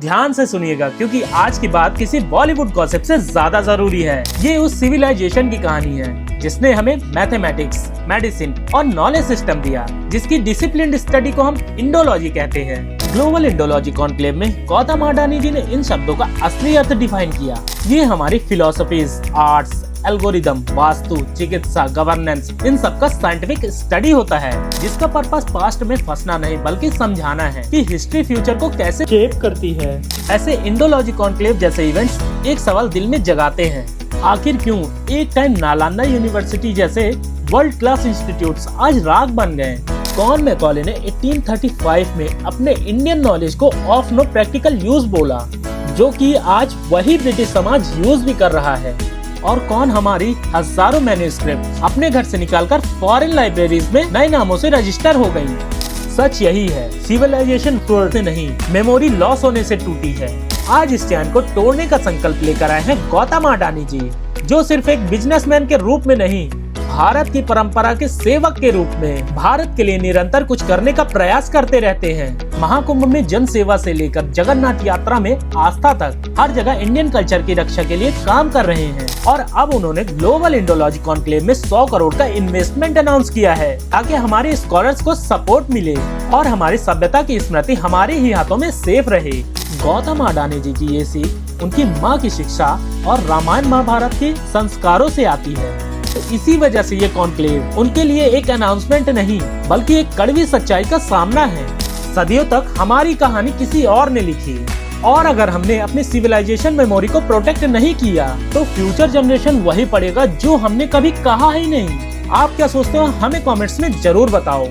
ध्यान से सुनिएगा क्योंकि आज की बात किसी बॉलीवुड गॉसिप से ज्यादा जरूरी है। ये उस सिविलाइजेशन की कहानी है जिसने हमें मैथमेटिक्स, मेडिसिन और नॉलेज सिस्टम दिया, जिसकी डिसिप्लिन्ड स्टडी को हम इंडोलॉजी कहते हैं। ग्लोबल इंडोलॉजी कॉन्क्लेव में गौतम अडानी जी ने इन शब्दों का असली अर्थ डिफाइन किया। ये हमारी फिलोसफीज, आर्ट्स, एल्गोरिदम, वास्तु, चिकित्सा, गवर्नेंस, इन सब का साइंटिफिक स्टडी होता है, जिसका पर्पस पास्ट में फंसना नहीं बल्कि समझाना है कि हिस्ट्री फ्यूचर को कैसे शेप करती है। ऐसे इंडोलॉजी कॉन्क्लेव जैसे इवेंट्स एक सवाल दिल में जगाते हैं, आखिर क्यों एक टाइम नालंदा यूनिवर्सिटी जैसे वर्ल्ड क्लास इंस्टीट्यूट्स आज राग बन गए। कॉन मैकॉले ने 1835 में अपने इंडियन नॉलेज को ऑफ नो प्रैक्टिकल यूज बोला, जो कि आज वही ब्रिटिश समाज यूज भी कर रहा है। और कौन हमारी हजारों मैन्युस्क्रिप्ट अपने घर से निकालकर फॉरेन लाइब्रेरीज में नए नामों से रजिस्टर हो गयी। सच यही है, सिविलाइजेशन तोड़ से नहीं, मेमोरी लॉस होने से टूटी है। आज इस चैन को तोड़ने का संकल्प लेकर आए हैं गौतम अडानी जी, जो सिर्फ एक बिजनेसमैन के रूप में नहीं, भारत की परंपरा के सेवक के रूप में भारत के लिए निरंतर कुछ करने का प्रयास करते रहते हैं। महाकुंभ में जन सेवा से लेकर जगन्नाथ यात्रा में आस्था तक हर जगह इंडियन कल्चर की रक्षा के लिए काम कर रहे हैं। और अब उन्होंने ग्लोबल इंडोलॉजी कॉन्क्लेव में 100 करोड़ का इन्वेस्टमेंट अनाउंस किया है, ताकि हमारे स्कॉलर्स को सपोर्ट मिले और हमारी सभ्यता की स्मृति हमारे ही हाथों में सेफ रहे। गौतम अडानी जी की ये सीख उनकी माँ की शिक्षा और रामायण महाभारत के संस्कारों से आती है। तो इसी वजह से ये कॉन्क्लेव उनके लिए एक अनाउंसमेंट नहीं बल्कि एक कड़वी सच्चाई का सामना है। सदियों तक हमारी कहानी किसी और ने लिखी, और अगर हमने अपनी सिविलाइजेशन मेमोरी को प्रोटेक्ट नहीं किया तो फ्यूचर जनरेशन वही पढ़ेगा जो हमने कभी कहा ही नहीं। आप क्या सोचते हो, हमें कमेंट्स में जरूर बताओ।